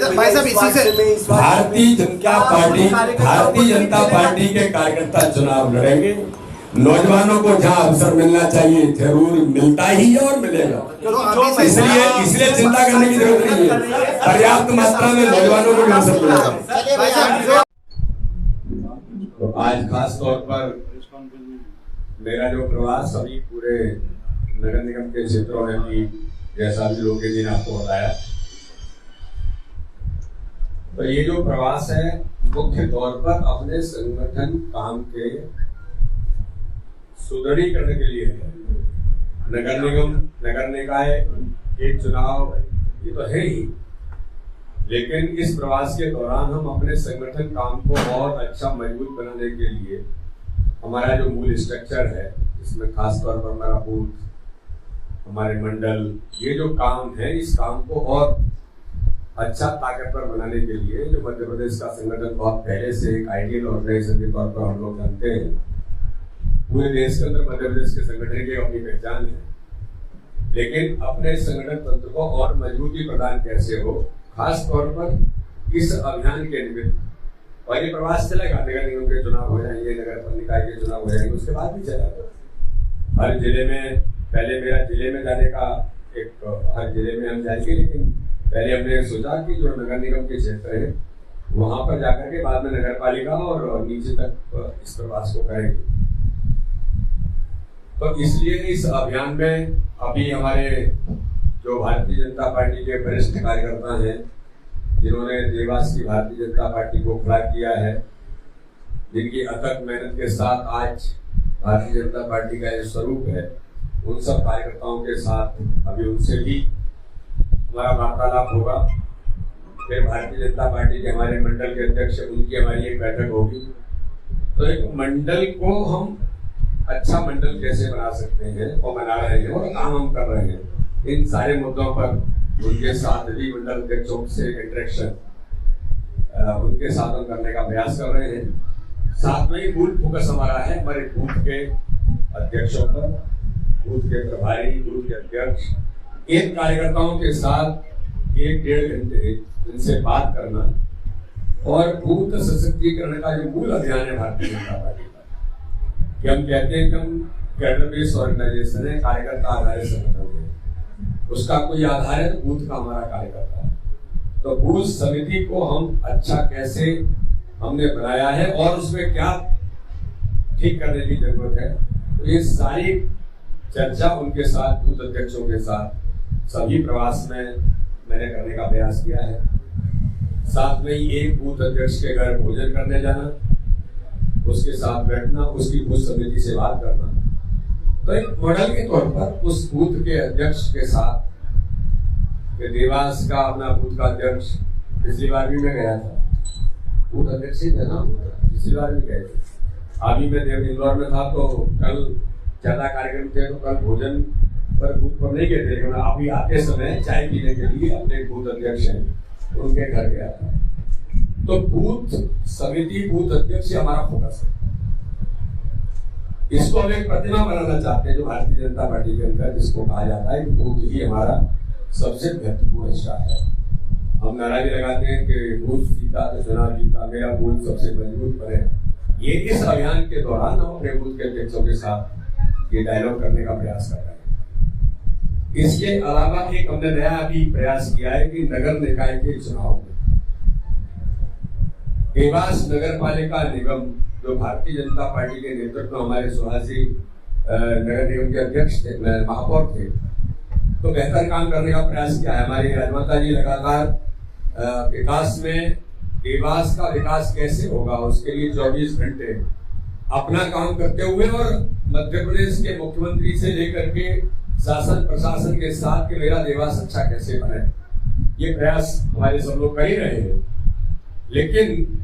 भाई साहब इसी से भारतीय जनता पार्टी के कार्यकर्ता चुनाव लड़ेंगे। नौजवानों को जहां अवसर मिलना चाहिए जरूर मिलता ही है और मिलेगा। इसलिए चिंता करने की जरूरत नहीं है, पर्याप्त मात्रा में नौजवानों को भी अवसर मिलेगा। तो आज खास तौर पर मेरा जो प्रवास अभी पूरे नगर निगम के क्षेत्रों में भी, जैसा भी लोगों के दिन आपको बताया, तो ये जो प्रवास है मुख्य तौर पर अपने संगठन काम के सुदृढ़ीकरण के लिए है। नगर निगम, नगर निकाय के चुनाव ये तो है ही, लेकिन इस प्रवास के दौरान हम अपने संगठन काम को और अच्छा मजबूत बनाने के लिए हमारा जो मूल स्ट्रक्चर है, इसमें खास तौर पर हमारा बूथ, हमारे मंडल, ये जो काम है, इस काम को और अच्छा ताकतवर बनाने के लिए जो मध्य प्रदेश का संगठन बहुत पहले से एक आइडियल ऑर्गेनाइजेशन के तौर पर हम लोग जानते हैं। पूरे देश के अंदर मध्य प्रदेश के संगठन की अपनी पहचान है, लेकिन अपने संगठन तंत्र को और मजबूती प्रदान कैसे हो, खास तौर पर इस अभियान के निमित्त। और ये प्रवास चलेगा, नगर निगम के चुनाव हो जाएंगे, नगर निकाय के चुनाव हो जाएंगे, उसके बाद भी चलेगा। हर जिले में, पहले मेरा जिले में जाने का हर जिले में हम जाएंगे, लेकिन पहले हमने सोचा कि जो नगर निगम के क्षेत्र है वहां पर जाकर के बाद में नगर पालिका और नीचे तक इस प्रवास को करेंगे। तो इसलिए इस अभियान में अभी हमारे जो भारतीय जनता पार्टी के वरिष्ठ कार्यकर्ता हैं, जिन्होंने देवास की भारतीय जनता पार्टी को खड़ा किया है, जिनकी अथक मेहनत के साथ आज भारतीय जनता पार्टी का ये स्वरूप है, उन सब कार्यकर्ताओं के साथ अभी उनसे भी हमारा वार्तालाप होगा। फिर भारतीय जनता पार्टी के हमारे मंडल के अध्यक्ष, उनकी हमारी एक बैठक होगी। तो एक मंडल को हम अच्छा मंडल कैसे बना सकते हैं वो बना रहे हैं और काम हम कर रहे हैं। इन सारे मुद्दों पर उनके साथ भी मंडल अध्यक्षों से इंटरेक्शन उनके साथ हम करने का प्रयास कर रहे हैं। साथ में ही मूल फोकस हमारा है हमारे बूथ के अध्यक्षों पर, बूथ के प्रभारी, बूथ के अध्यक्ष, इन कार्यकर्ताओं के साथ 1-1.5 घंटे इनसे बात करना और बूथ सशक्तिकरण का जो मूल अभियान है भारतीय जनता पार्टी का, कि हम कहते हैं कि हम कैडर बेस्ड ऑर्गेनाइजेशन है, कार्यकर्ता आधारित संगठन है, उसका कोई आधार है तो बूथ का हमारा कार्यकर्ता है। तो बूथ समिति को हम अच्छा कैसे हमने बनाया है और उसमें क्या ठीक करने की जरूरत है, तो ये सारी चर्चा उनके साथ, बूथ अध्यक्षों के साथ सभी प्रवास में मैंने करने का प्रयास किया है। साथ में ही एक बूथ अध्यक्ष के घर भोजन करने जाना, उसके साथ बैठना, उसकी बूथ समिति से बात करना। तो एक मॉडल के तौर पर उस बूथ के अध्यक्ष के साथ, देवास का अपना बूथ का अध्यक्ष, पिछली बार भी मैं गया था, बूथ अध्यक्ष ही थे ना, पिछली बार भी गए थे। अभी मैं इंदौर में था तो कल ज्यादा कार्यक्रम थे, तो कल भोजन पर बूथ पर नहीं गए थे, लेकिन अभी आते समय चाय पीने के लिए अपने बूथ अध्यक्ष हैं उनके घर गया था। तो बूथ समिति, बूथ अध्यक्ष हमारा फोकस है। इसको हम एक प्रतिमा बनाना चाहते हैं जो भारतीय जनता पार्टी के अंदर, जिसको कहा जाता है कि बूथ ही हमारा सबसे महत्वपूर्ण हिस्सा है। हम नारा भी लगाते हैं कि बूथ जीता तो चुनाव जीता, मेरा बूथ सबसे मजबूत बने। ये इस अभियान के दौरान हम अपने बूथ के अध्यक्षों के साथ ये डायलॉग करने का प्रयास कर रहे हैं। इसके अलावा एक हमने नया अभी प्रयास किया है कि नगर निकाय के चुनाव में देवास नगर पालिका निगम, जो भारतीय जनता पार्टी के नेतृत्व में हमारे सुहासी नगर निगम के अध्यक्ष थे, महापौर थे, तो बेहतर काम करने का प्रयास किया है। हमारी राजमाता जी लगातार विकास में, देवास का विकास कैसे होगा उसके लिए 24 घंटे अपना काम करते हुए और मध्य प्रदेश के मुख्यमंत्री से लेकर के शासन प्रशासन के साथ कि मेरा देवास अच्छा कैसे बने, ये प्रयास हमारे सब लोग कर ही रहे हैं। लेकिन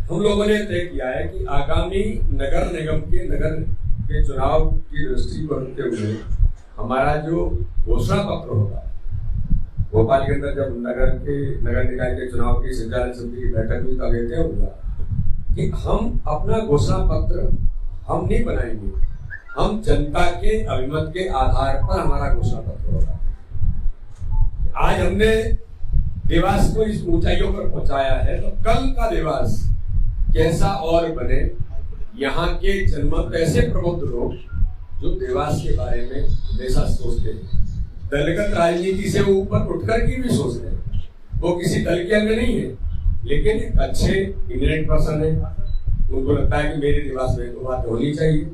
हम लोगों ने तय किया है कि आगामी नगर निगम के चुनाव की दृष्टि को रखते हुए हमारा जो घोषणा पत्र होगा, भोपाल के अंदर जब नगर निकाय के चुनाव की संचालन समिति की बैठक हुई तब तय होगा कि हम अपना घोषणा पत्र हम नहीं बनाएंगे, हम जनता के अभिमत के आधार पर हमारा घोषणा पत्र होगा। आज हमने देवास को इस ऊंचाइयों पर पहुंचाया है, तो कल का देवास कैसा और बने। यहाँ के जनमत ऐसे प्रबुद्ध लोग जो देवास के बारे में हमेशा सोचते हैं, दलगत राजनीति से वो ऊपर उठकर की भी सोचते हैं, वो किसी दल के अंग नहीं है, लेकिन एक अच्छे इग्नोरेंट पर्सन है। उनको लगता है कि मेरे देवास में तो बात होनी चाहिए।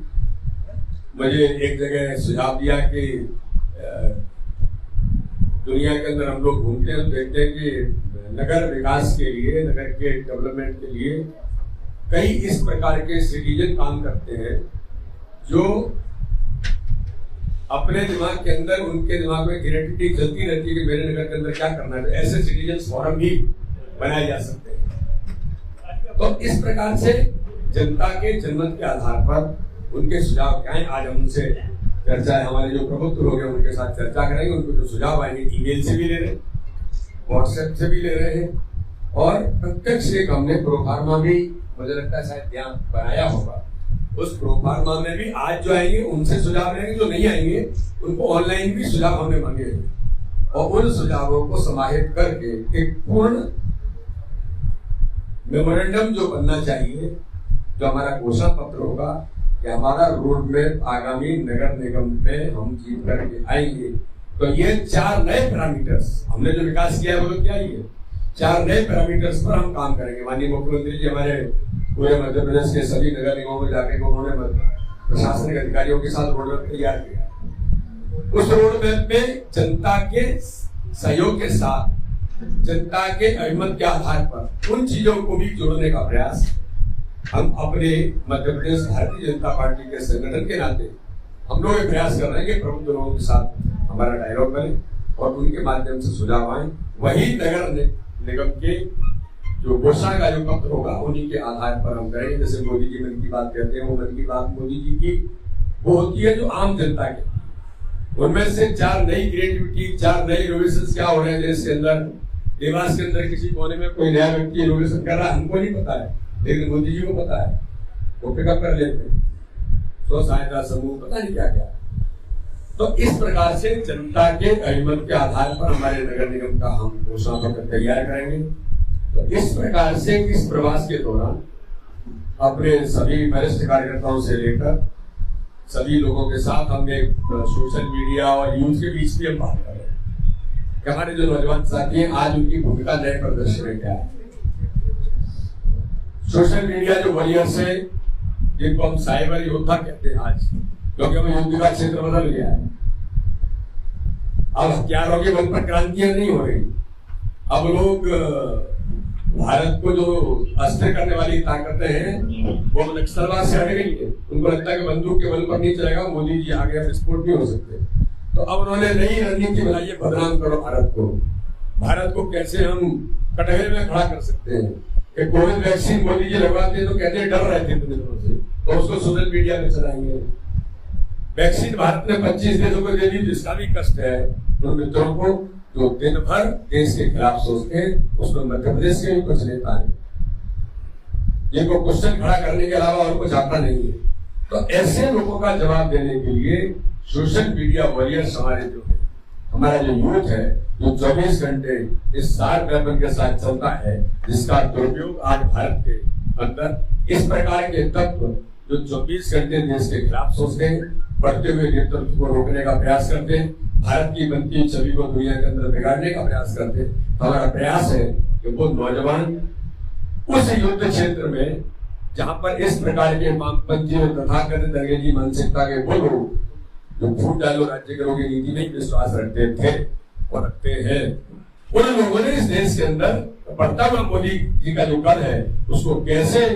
मुझे एक जगह सुझाव दिया कि दुनिया के अंदर हम लोग घूमते हैं तो देखते हैं कि नगर विकास के लिए, नगर के डेवलपमेंट के लिए कई इस प्रकार के सिटीजन काम करते हैं जो अपने दिमाग के अंदर, उनके दिमाग में क्रिएटिविटी चलती रहती है कि मेरे नगर के अंदर क्या करना है। तो ऐसे सिटीजन फोरम भी बनाए जा सकते हैं। तो इस प्रकार से जनता के जनमत के आधार पर उनके सुझाव क्या है, आज हम उनसे चर्चा है, हमारे जो प्रबुद्ध लोग हैं उनके साथ चर्चा करेंगे। उनको जो सुझाव आएंगे ईमेल से भी ले रहे हैं, व्हाट्सएप से भी ले रहे हैं, और प्रत्यक्ष एक हमने प्रोफार्मा भी, मुझे लगता है शायद ध्यान बनाया होगा, उस प्रोफार्मा में भी आज जो आएंगे उनसे सुझाव लेंगे, जो नहीं आएंगे उनको ऑनलाइन भी सुझाव हमने मांगे हैं, और उन सुझावों को समाहित करके एक पूर्ण मेमोरेंडम जो बनना चाहिए, जो हमारा घोषणा पत्र होगा कि हमारा रोड मैप आगामी नगर निगम में हम जीत करके आएंगे। तो ये 4 नए पैरामीटर्स हमने जो विकास किया है वो क्या ही है, 4 नए पैरामीटर्स पर हम काम करेंगे। माननीय मुख्यमंत्री जी हमारे पूरे मध्य प्रदेश के सभी नगर निगमों में जाकर उन्होंने प्रशासनिक अधिकारियों के साथ रोड मैप तैयार किया। उस रोड मैप में जनता के सहयोग के साथ, जनता के अभिमत के आधार पर उन चीजों को भी जोड़ने का प्रयास हम अपने मध्य प्रदेश भारतीय जनता पार्टी के संगठन के नाते हम लोग प्रयास कर रहे हैं कि प्रबुद्ध लोगों के साथ हमारा डायलॉग बने और उनके माध्यम से सुझाव आए। वही नगर निगम के जो घोषणा का जो पत्र होगा उन्हीं के आधार पर हम करेंगे। जैसे मोदी जी मन की बात कहते हैं, वो मन की बात मोदी जी की वो होती है जो आम जनता की, उनमें से 4 नई क्रिएटिविटी, 4 नए इनोवेशन क्या हो रहे हैं देश के अंदर। देवास के अंदर किसी कोने में कोई नया व्यक्ति इनोवेशन कर रहा है, हमको नहीं पता है, लेकिन मोदी जी को पता है, वो पिकअप कर लेते हैं, स्व सहायता समूह, पता नहीं क्या क्या। तो इस प्रकार से जनता के अभिमत के आधार पर हमारे नगर निगम का हम घोषणा पत्र तैयार करेंगे। तो इस प्रकार से इस प्रवास के दौरान अपने सभी वरिष्ठ कार्यकर्ताओं से लेकर सभी लोगों के साथ हम एक सोशल मीडिया और यूथ के बीच भी हम बात कर रहे हैं कि हमारे जो नौजवान साथी हैं आज उनकी भूमिका नए प्रदर्शन में क्या है। सोशल मीडिया जो वॉरियर्स है, जिनको हम साइबर योद्धा कहते हैं आज, क्योंकि हमें युद्ध का क्षेत्र बदल गया है। अब हथियारों के बल पर क्रांतियां नहीं हो रही। अब लोग भारत को जो अस्थिर करने वाली ताकतें हैं वो नक्सलवाद से हट गई है। उनको लगता है कि बंदूक के बल पर नहीं चलेगा, मोदी जी आगे विस्फोट नहीं हो सकते। तो अब उन्होंने नई रणनीति बनाई है, बदनाम करो भारत को। भारत को कैसे हम कटघरे में खड़ा कर सकते हैं। कोविड वैक्सीन मोदी जी लगवाते हैं तो कहते हैं डर रहे थे इतने दिनों से, तो उसको सोशल मीडिया में चलाएंगे। वैक्सीन भारत ने 25 देशों को दे दी, जिसका भी कष्ट है उन मित्रों को जो दिन भर देश के खिलाफ सोचते हैं, उसमें मध्य प्रदेश के भी कुछ नेता है जिनको क्वेश्चन खड़ा करने के अलावा और कुछ आता नहीं है। तो ऐसे लोगों का जवाब देने के लिए सोशल मीडिया वॉरियर्स हमारे जो है, हमारा जो यूथ है, जो 24 घंटे इस शार्प वेपन के साथ चलता है, जिसका दुरुपयोग आज भारत के अंदर इस प्रकार के तत्व जो 24 घंटे देश के खिलाफ सोचते हैं, बढ़ते हुए नेतृत्व को रोकने का प्रयास करते हैं, भारत की बनती छवि को दुनिया के अंदर बिगाड़ने का प्रयास करते हैं। तो हमारा प्रयास है कि वो नौजवान उस युद्ध क्षेत्र में जहां पर इस प्रकार के वामपंथी और तथाकथित अंग्रेजी मानसिकता के वो लोग जो फूट डालो राज्य करो की नीति में विश्वास रखते थे और रखते हैं, उन लोगों ने इस देश के अंदर बढ़ता हुआ मोदी जी का जो कल है उसको कैसे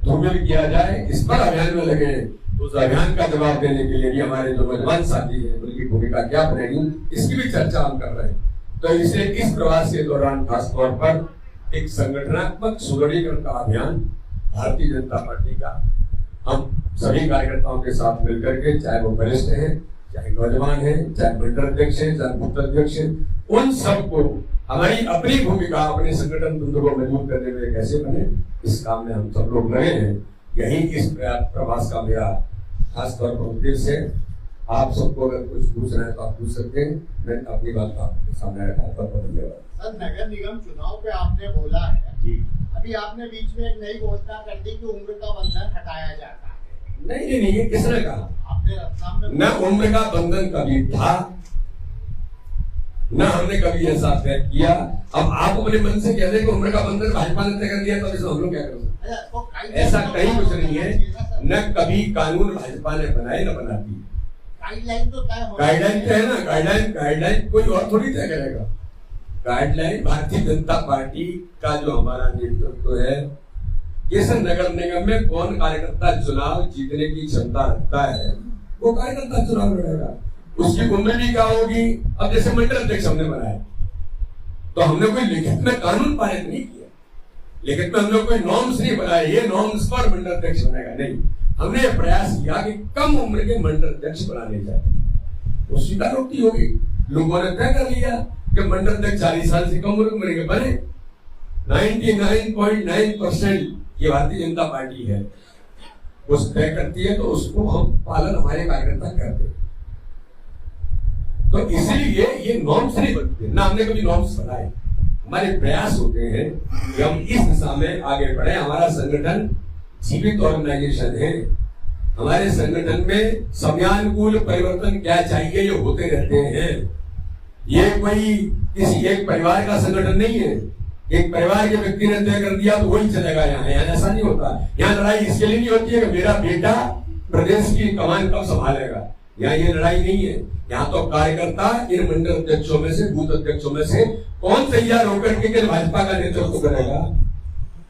ध्रुवीकृत किया जाए, इस पर अभियान में लगे। तो उस अभियान का जवाब देने के लिए भी हमारे जो नौजवान साथी है उनकी भूमिका क्या बनेगी, इसकी भी चर्चा हम कर रहे हैं। तो इसे इस प्रवास के दौरान खासतौर पर एक संगठनात्मक सुदृढ़ीकरण का अभियान भारतीय जनता पार्टी का हम सभी कार्यकर्ताओं के साथ मिलकर के, चाहे वो वरिष्ठ हैं, चाहे नौजवान हैं, चाहे मंडल अध्यक्ष हैं, चाहे बूथ अध्यक्ष हैं, उन सबको हमारी अपनी भूमिका अपने संगठन तंत्र को मजबूत करने में कैसे बने, इस काम में हम सब लोग लगे हैं। यही इस प्रवास का मेरा खासतौर पर उद्देश्य है। आप सबको अगर कुछ पूछ रहे हैं तो आप पूछ सकते हैं, मैं अपनी बात आपके सामने रखा है। बहुत धन्यवाद। सर, नगर निगम चुनाव पे आपने बोला है जी, अभी आपने बीच में एक नई घोषणा कर दी कि उम्र का बंधन हटाया जाता है। नहीं, ये किसने कहा? आपने रत्नाम में न उम्र का बंधन कभी था, न हमने कभी ऐसा तय किया। अब आप अपने मन से कहते हैं कि उम्र का बंधन भाजपा ने तय कर दिया, तो इसमें हम लोग क्या कर सकते? ऐसा कहीं कुछ नहीं है। न कभी कानून भाजपा ने बनाए न बनाती। गाइडलाइन तो तय हो, गाइडलाइन क्या है ना, गाइडलाइन कोई और थोड़ी तय करेगा। गाइडलाइन भारतीय जनता पार्टी का जो हमारा नेतृत्व है, किस नगर निगम में कौन कार्यकर्ता चुनाव जीतने की क्षमता रखता है, वो कार्यकर्ता चुनाव लड़ेगा। उसकी उम्र भी क्या होगी? अब जैसे मंडल अध्यक्ष हमने बनाया, तो हमने कोई लिखित में कानून पारित नहीं किया, लिखित में हमने कोई नॉर्म्स नहीं बनाए, ये नॉर्म्स पर मंडल अध्यक्ष बनेगा, नहीं। हमने ये प्रयास किया कि कम उम्र के मंडल अध्यक्ष बनाने चाहिए। वो स्वीकारोक्ति होगी, लोगों ने तय कर लिया कि मंडल अध्यक्ष 40 साल से कम उम्र के बने। 99.9% ये भारतीय जनता पार्टी है, उस तय करती है, तो उसको हम पालन हमारे कार्यकर्ता करते हैं। तो इसलिए ये नॉर्म्स नहीं बनते, ना हमने कभी नॉर्म्स बनाए। हमारे प्रयास होते हैं कि हम इस दिशा में आगे बढ़े। हमारा संगठन जीवित ऑर्गेनाइजेशन है। हमारे संगठन में समयानुकूल परिवर्तन क्या चाहिए, ये होते रहते हैं। ये कोई किसी एक परिवार का संगठन नहीं है। एक परिवार के व्यक्ति ने तय कर दिया तो वही चलेगा। यहाँ ऐसा नहीं होता। यहाँ लड़ाई इसके लिए नहीं होती है कि मेरा बेटा प्रदेश की कमान कब संभालेगा। यहाँ ये लड़ाई नहीं है। यहाँ तो कार्यकर्ता इन मंडल अध्यक्षों में से, बूथ अध्यक्षों में से कौन तैयार होकर के भाजपा का नेतृत्व करेगा,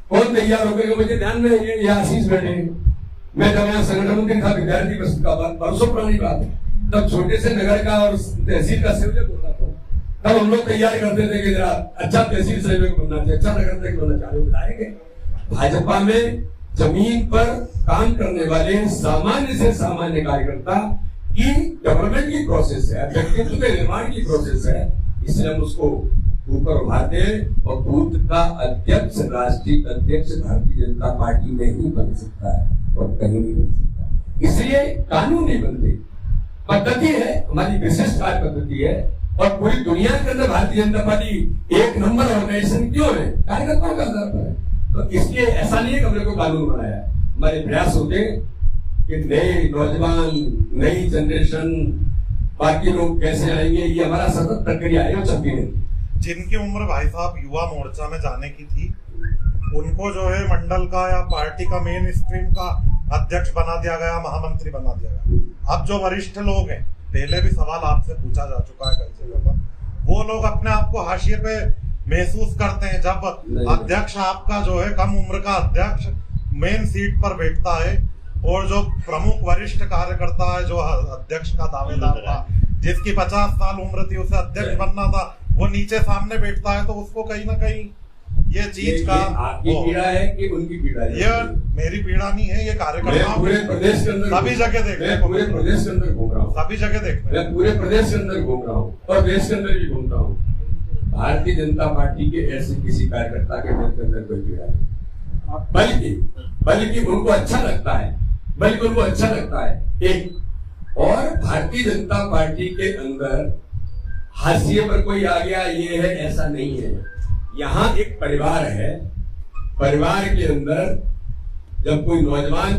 कौन तैयार होकर के। मुझे ध्यान में ये आशीष बैठे, मैं जब यहाँ संगठन मंत्री था, विद्यार्थी परिषद का बरसों पुरानी बात है, तब छोटे से नगर का और तहसील का सेवक होता था। तब हम लोग तैयार करते थे कि जरा अच्छा तहसील सेवक बनना चाहिए, अच्छा नगर सेवक बनना चाहिए। बताएंगे भाजपा में जमीन पर काम करने वाले सामान्य से सामान्य कार्यकर्ता की डेवलपमेंट की प्रोसेस है, व्यक्तित्व के निर्माण की प्रोसेस है। इसलिए हम उसको ऊपर उभारते हैं। और बूथ का अध्यक्ष, राष्ट्रीय अध्यक्ष भारतीय जनता पार्टी में ही बन सकता है और कहीं नहीं बन सकता। इसलिए कानून नहीं बनते, पद्धति है, हमारी विशिष्ट कार्य पद्धति है। और पूरी दुनिया के अंदर भारतीय जनता पार्टी एक नंबर ऑर्गेनाइजेशन क्यों है? कार्यकर्ताओं का आधार पर है। तो इसलिए ऐसा नहीं है कि हमने कोई कानून बनाया। हमारे प्रयास होते हैं कि नए नौजवान, नई जनरेशन, बाकी लोग कैसे आएंगे, ये हमारा सतत प्रक्रिया है, वो चलती है। जिनकी उम्र भाई साहब युवा मोर्चा में जाने की थी, उनको जो है मंडल का या पार्टी का मेन स्ट्रीम का अध्यक्ष बना दिया गया, महामंत्री बना दिया गया। अब जो वरिष्ठ लोग हैं, पहले भी सवाल आपसे पूछा जा चुका है कई जगह पर, वो लोग अपने आप को हाशिए पे महसूस करते हैं जब अध्यक्ष आपका जो है कम उम्र का अध्यक्ष मेन सीट पर बैठता है, और जो प्रमुख वरिष्ठ कार्यकर्ता है, जो अध्यक्ष का दावेदार था, जिसकी 50 साल उम्र थी, उसे अध्यक्ष बनना था, वो नीचे सामने बैठता है। तो उसको कहीं ना कहीं ये चीज का आपकी पीड़ा है कि उनकी पीड़ा है? ये मेरी पीड़ा नहीं है, ये कार्यकर्ता पूरे प्रदेश के अंदर सभी जगह देख रहे, पूरे प्रदेश के अंदर घूम रहा हूँ, सभी जगह देख रहे, मैं पूरे प्रदेश के अंदर घूम रहा हूँ और देश के अंदर भी घूमता हूँ। भारतीय जनता पार्टी के ऐसे किसी कार्यकर्ता के मन के अंदर कोई पीड़ा नहीं, बल्कि उनको अच्छा लगता है, एक। और भारतीय जनता पार्टी के अंदर हाशिए पर कोई आ गया ये है, ऐसा नहीं है। यहाँ एक परिवार है, परिवार के अंदर जब कोई नौजवान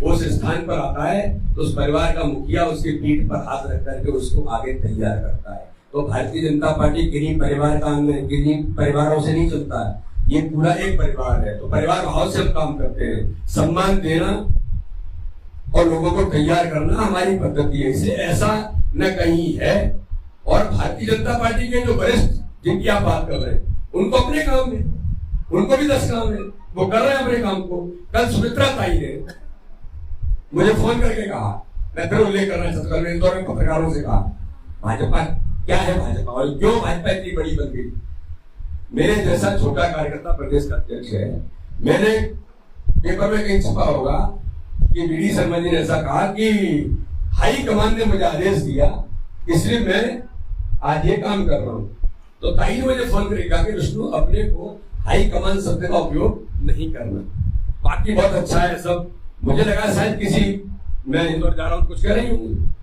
उस स्थान पर आता है तो उस परिवार का मुखिया उसके पीठ पर हाथ रख करके उसको आगे तैयार करता है। तो भारतीय जनता पार्टी किन्हीं परिवार का अंग है, किन्हीं परिवारों से नहीं चलता है, ये पूरा एक परिवार है। तो परिवार भाव से हम काम करते हैं। सम्मान देना और लोगों को तैयार करना हमारी पद्धति है, इसलिए ऐसा न कहीं है। और भारतीय जनता पार्टी के जो वरिष्ठ जिनकी आप बात कर रहे हैं, उनको अपने काम में, उनको भी 10 काम है, वो कर रहे हैं अपने काम को। कल सुमित्रा ताई ने मुझे फोन करके कहा, मैं फिर उल्लेख करना चाहता हूँ, इंदौर में पत्रकारों से कहा, भाजपा क्या है, भाजपा और क्यों भाजपा इतनी बड़ी बन गई। मेरे जैसा छोटा कार्यकर्ता प्रदेश का अध्यक्ष है, मैंने पेपर में कहीं छपा होगा कि वीडी शर्मा जी ने ऐसा कहा कि हाई कमान ने मुझे आदेश दिया, इसलिए मैं आज ये काम कर रहा हूं। तो ताई ने मुझे फोन करके कहा कि विष्णु, अपने को हाई कमान शब्द का उपयोग नहीं करना, बाकी बहुत अच्छा है सब। मुझे लगा शायद किसी, मैं इंदौर जा रहा हूं कुछ कह रही हूँ,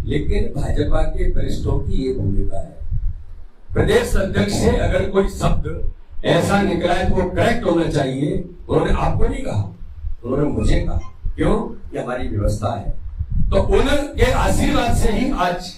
लेकिन भाजपा के वरिष्ठों की ये भूमिका है। प्रदेश अध्यक्ष से अगर कोई शब्द ऐसा निकला है तो वो करेक्ट होना चाहिए। उन्होंने आपको नहीं कहा, उन्होंने मुझे कहा। क्यों? ये हमारी व्यवस्था है। तो उनके आशीर्वाद से ही आज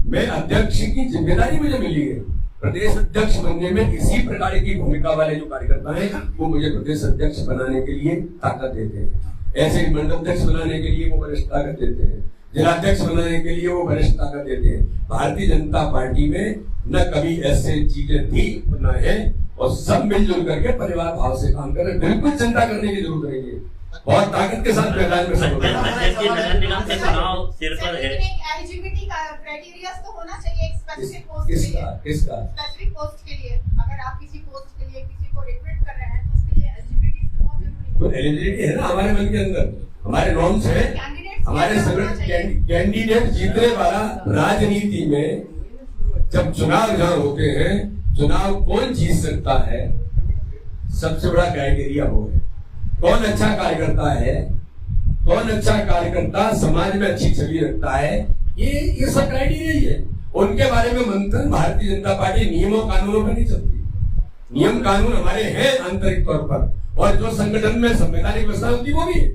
मैं अध्यक्ष की जिम्मेदारी मुझे मिली है। प्रदेश अध्यक्ष बनने में इसी प्रकार की भूमिका वाले जो कार्यकर्ता हैं वो मुझे प्रदेश अध्यक्ष बनाने के लिए ताकत देते हैं। ऐसे ही मंडल अध्यक्ष बनाने के लिए वो वरिष्ठ ताकत देते हैं, जिलाध्यक्ष बनाने के लिए वो वरिष्ठ ताकत देते हैं। भारतीय जनता पार्टी में न कभी ऐसे चीजें थी न है, और सब मिलजुल करके परिवार भाव से काम कर रहे हैं। बिल्कुल चिंता करने की जरूरत नहीं है, बहुत ताकत के साथ मैदान में सब नगर निगम के चुनाव सिर पर है। एलिजिबिलिटी का क्राइटेरिया तो होना चाहिए एक स्पेसिफिक पोस्ट के लिए। किसका स्पेसिफिक पोस्ट के लिए अगर आप किसी पोस्ट के लिए किसी को रिक्रूट कर रहे हैं तो उसके लिए एलिजिबिलिटी तो बहुत जरूरी है। तो एलिजिबिलिटी है ना हमारे मन के अंदर, हमारे नॉर्म्स है। हमारे सभी कैंडिडेट जीतने वाला राजनीति में जब चुनाव जहां होते हैं, चुनाव कौन जीत सकता है, सबसे बड़ा क्राइटेरिया वो है। कौन अच्छा कार्यकर्ता है, कौन अच्छा कार्यकर्ता समाज में अच्छी छवि रखता है, ये सब क्राइटेरिया ही है। उनके बारे में मंथन भारतीय जनता पार्टी नियमों कानूनों पर नहीं चलती। नियम कानून हमारे हैं आंतरिक तौर पर, और जो संगठन में संवैधानिक व्यवस्था होती वो भी है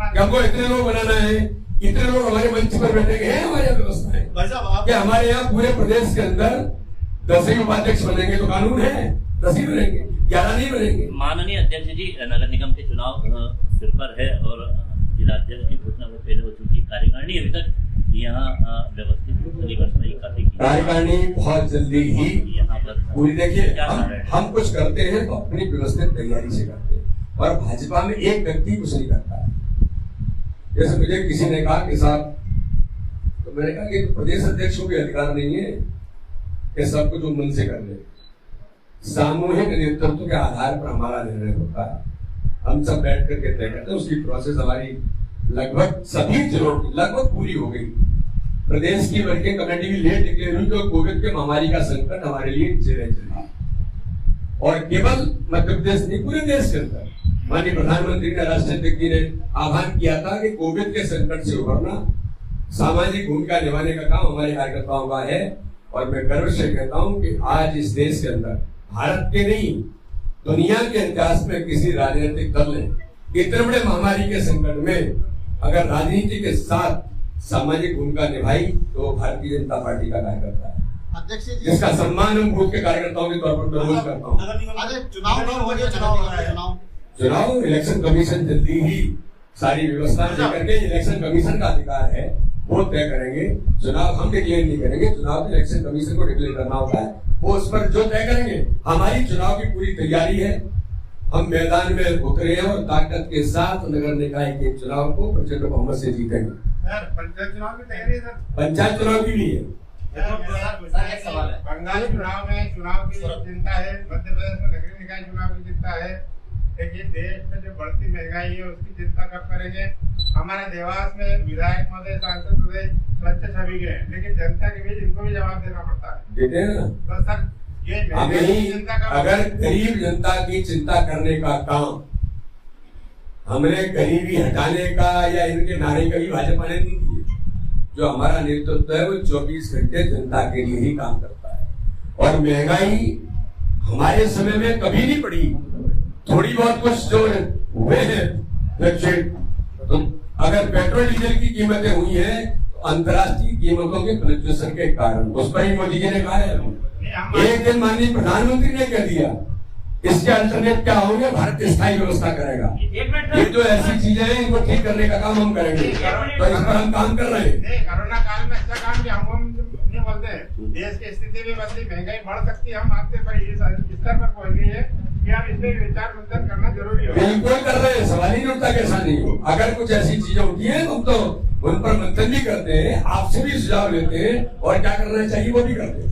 कि हमको इतने लोग बनाना है, इतने लोग हमारे मंच पर बैठेंगे, हैं हमारे व्यवस्था है कि हमारे यहाँ पूरे प्रदेश के अंदर 10 ही उपाध्यक्ष बनेंगे तो कानून है, 10 ही बनेंगे, 11 नहीं बनेंगे। माननीय अध्यक्ष जी, नगर निगम के चुनाव सिर पर है और जिलाध्यक्ष की घोषणा वो पहले हो चुकी। कार्यकारिणी अभी तक यहाँ व्यवस्थित काफी कार्यकारिणी बहुत जल्दी ही यहाँ पर पूरी। देखिए हम कुछ करते हैं तो अपनी व्यवस्थित तैयारी से करते हैं, और भाजपा में एक व्यक्ति कुछ नहीं करता है। जैसे मुझे किसी ने कहा कि साहब, तो मैंने कहा कि प्रदेश अध्यक्ष को भी अधिकार नहीं है कि सब कुछ मन से कर ले। सामूहिक नेतृत्व के आधार पर हमारा निर्णय होता है, हम सब बैठ करके तय करते हैं। उसकी प्रोसेस हमारी लगभग सभी जिलों की लगभग पूरी हो गई। प्रदेश की वर्किंग कमेटी भी लेट डिक्लेयर हुई, तो कोविड के महामारी का संकट हमारे लिए चिरे चला, और केवल मध्य प्रदेश नहीं पूरे देश के अंदर माननीय प्रधानमंत्री ने, राष्ट्रपति जी ने आह्वान किया था कि कोविड के संकट से उभरना, सामाजिक भूमिका निभाने का काम हमारे कार्यकर्ताओं का है। और मैं गर्व से कहता हूं कि आज इस देश के अंदर, भारत के नहीं दुनिया के इतिहास में किसी राजनीतिक दल ने इतने बड़े महामारी के संकट में अगर राजनीति के साथ सामाजिक भूमिका निभाई तो भारतीय जनता पार्टी का कार्यकर्ता है, अध्यक्ष जी, जिसका सम्मान हम बूथ के कार्यकर्ताओं के तौर पर रोज करता हूँ। चुनाव इलेक्शन कमीशन जल्दी ही सारी व्यवस्था लेकर के, इलेक्शन कमीशन का अधिकार है, वो तय करेंगे। चुनाव हम डिक्लेयर नहीं करेंगे, चुनाव इलेक्शन कमीशन को डिक्लेयर करना होता है, वो उस पर जो तय करेंगे। हमारी चुनाव की पूरी तैयारी है, हम मैदान में उतरे हैं और ताकत के साथ नगर निकाय के चुनाव को प्रचंड बहुमत से जीतेंगे। पंचायत चुनाव की तैयारी है सर, पंचायत चुनाव की भी है। बंगाल चुनाव में चुनाव की चिंता है, मध्य प्रदेश में नगरीय निकाय चुनाव की चिंता है, लेकिन देश में जो बढ़ती महंगाई है उसकी चिंता कब करेंगे। हमारे देवास में विधायक महोदय, सांसद महोदय स्वच्छ छवि के हैं, लेकिन जनता के बीच इनको भी जवाब देना पड़ता है। देते हैं ना, तो सर ये अगर गरीब जनता की चिंता करने का काम हमने गरीबी हटाने का या इनके नारे का भी भाजपा ने नहीं किए। जो हमारा नेतृत्व है वो 24 घंटे जनता के लिए ही काम करता है, और महंगाई हमारे समय में कभी नहीं बढ़ी। थोड़ी बहुत कुछ जो हुए हैं, तो अगर पेट्रोल डीजल की कीमतें हुई हैं तो अंतर्राष्ट्रीय कीमतों के फ्लक्चुएशन के कारण, उस पर ही मोदी जी ने कहा है। एक दिन माननीय प्रधानमंत्री ने कह दिया इसके अल्टरनेट क्या होंगे, भारत स्थायी व्यवस्था करेगा। ये जो ऐसी चीजें हैं इनको ठीक करने का काम हम करेंगे, तो इस पर हम काम कर रहे हैं। कोरोना काल में अच्छा काम भी हम नहीं बोलते हैं, देश की स्थिति भी बदली, महंगाई बढ़ सकती है, हम आपके पर इस स्तर पर पहुंच गई है कि आप इस पे विचार मंथन करना जरूरी है। बिल्कुल कर रहे हैं, सवाल ही नहीं उठता कैसा नहीं हो। अगर कुछ ऐसी चीजें होती है हम तो उन पर मंथन भी करते हैं, आपसे भी सुझाव लेते हैं, और क्या करना चाहिए वो भी करते हैं।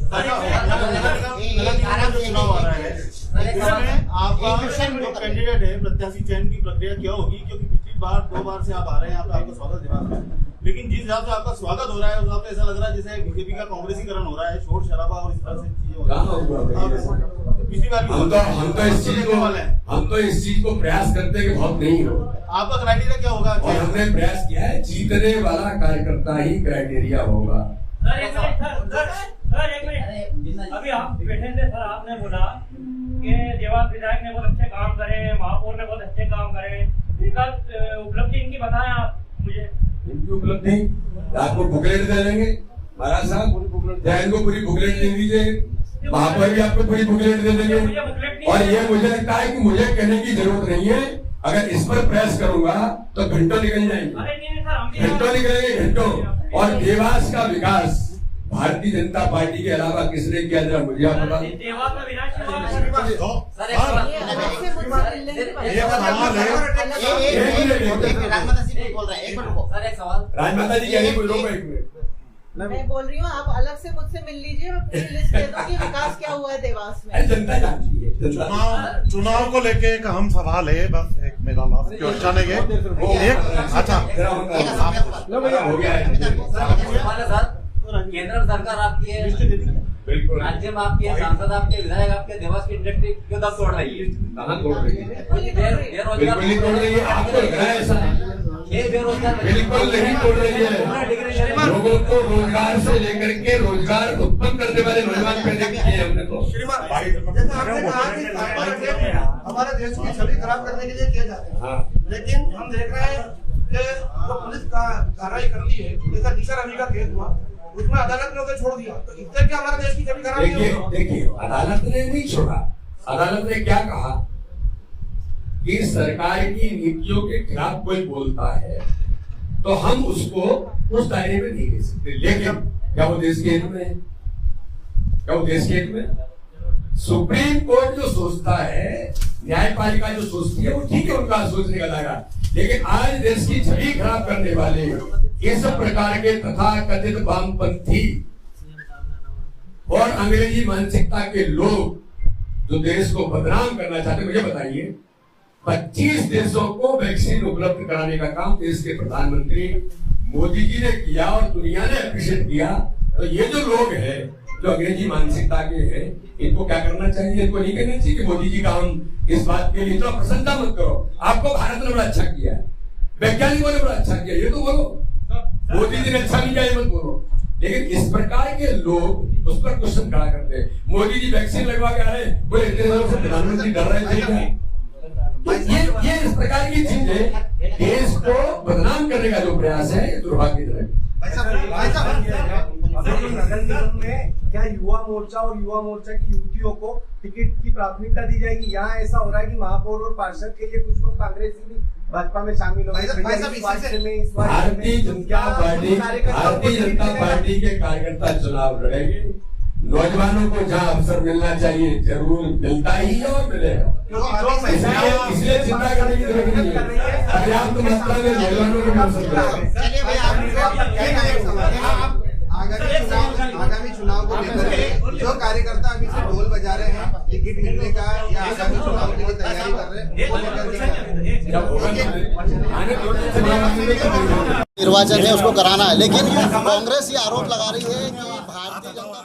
आपका जो कैंडिडेट है, प्रत्याशी चयन की प्रक्रिया क्या होगी? क्योंकि पिछली बार 2 बार से आप आ रहे हैं, यहाँ पे आपका स्वागत दिवस है, लेकिन जिस हिसाब से आपका स्वागत हो रहा है उस हिसाब से ऐसा लग रहा है जैसे बीजेपी का कांग्रेसीकरण हो रहा है, शोर शराबा और इस तरह से चीजें हो रही है। पिछली बार भी हम तो इस चीज को प्रयास करते हैं कि बहुत नहीं हो। आपका क्राइटेरिया क्या होगा? और हमने प्रयास किया है, जीतने वाला कार्यकर्ता ही क्राइटेरिया होगा। सर एक मिनट अभी आप बैठे थे सर, आपने बोला कि देवास विधायक ने बहुत अच्छे काम करे, महापौर ने बहुत अच्छे काम करे, उपलब्धि इनकी बताएं आप मुझे। इनकी उपलब्धि आपको बुकलेट दे देंगे महाराज साहब, या इनको पूरी बुकलेट दे दीजिए, महापौर भी आपको पूरी बुकलेट दे देंगे। और ये मुझे लगता है कि मुझे कहने की जरूरत नहीं है, अगर इस पर प्रयास करूंगा तो घंटों निकल जाएंगे, घंटों निकलेंगे घंटों। और देवास का विकास भारतीय जनता पार्टी के अलावा किसने किया, जरा मुझे आप बता। देवास में विनाश राजमाता जी क्या बोल रहा हूँ, एक मिनट मैं बोल रही हूँ, आप अलग से मुझसे मिल लीजिए, मैं पूरी लिस्ट दे दूंगी विकास क्या हुआ है देवास में। जनता जानती है। चुनाव को लेके एक अहम सवाल है, बस एक मेरा लास्ट क्वेश्चन है अच्छा हो गया है। केंद्र सरकार आपकी है, बिल्कुल राज्य में आपकी है, सांसद आपके, विधायक आपके, देवास की इंडस्ट्री क्यों दम तोड़ रही है? कहाँ तोड़ रही है? बेरोजगार बिल्कुल नहीं तोड़ रही है, आपको लग रहा है ऐसा? बेरोजगार बिल्कुल नहीं तोड़ रही है। लोगों को रोजगार से लेकर के रोजगार उत्पन्न करने वाले नौजवान पैदा किए हैं हमने तो। हमारे देश की छवि खराब करने के लिए किया जाता है, लेकिन हम देख रहे हैं कि जो पुलिस का कार्रवाई करती है, जैसा दिशा रवि का केस हुआ, उसमें अदालत ने उसे छोड़ दिया, तो इससे क्या हमारे देश की छवि खराब नहीं होगी? देखिए अदालत ने नहीं छोड़ा, अदालत ने क्या कहा कि सरकार की नीतियों के खिलाफ कोई बोलता है तो हम उसको उस दायरे में नहीं ले सकते। लेकिन क्या वो देश के हित में है? क्या वो देश के हित में? सुप्रीम कोर्ट जो सोचता है, न्यायपालिका जो सोचती है, वो ठीक है, उनका सोचने का दायरा। लेकिन आज देश की छवि खराब करने वाले इस प्रकार के तथा कथित वामपंथी और अंग्रेजी मानसिकता के लोग जो देश को बदनाम करना चाहते, मुझे बताइए 25 देशों को वैक्सीन उपलब्ध कराने का काम देश के प्रधानमंत्री मोदी जी ने किया और दुनिया ने अप्रिशिएट किया। तो ये जो लोग हैं जो अंग्रेजी मानसिकता के हैं, इनको क्या करना चाहिए? इनको नहीं कहना चाहिए कि मोदी जी का हम इस बात के लिए तो प्रशंसा मत करो, आपको भारत ने बड़ा अच्छा किया है, वैज्ञानिकों ने बड़ा अच्छा किया, ये तो बोलो। मोदी जी ने अच्छा नहीं किया ये मत बोलो। लेकिन इस प्रकार के लोग उस पर क्वेश्चन खड़ा करते हैं। मोदी जी वैक्सीन लगवा के आ रहे हैं, बोले इतने दिनों से प्रधानमंत्री डर रहे थे। ये इस प्रकार की चीजें देश को बदनाम करने का जो प्रयास है, ये दुर्भाग्यजनक नगर निगम में क्या युवा मोर्चा और युवा मोर्चा की युवतियों को टिकट की प्राथमिकता दी जाएगी? यहाँ ऐसा हो रहा है कि महापौर और पार्षद के लिए कुछ लोग कांग्रेसी भी भाजपा में शामिल हो गए। भारतीय जनता पार्टी के कार्यकर्ता चुनाव लड़ेंगे, नौजवानों को जहाँ अवसर मिलना चाहिए जरूर मिलता ही है और मिलेगा। इसलिए चिंता करने की जरूरत नहीं है, पर्याप्त मात्रा में नौजवानों को अवसर मिलेगा। आगामी चुनाव को लेकर जो कार्यकर्ता अभी से ढोल बजा रहे हैं टिकट मिलने का या आगामी चुनाव के लिए तैयारी कर रहे हैं, निर्वाचन है उसको कराना है, लेकिन कांग्रेस ये आरोप लगा रही है कि भारतीय जनता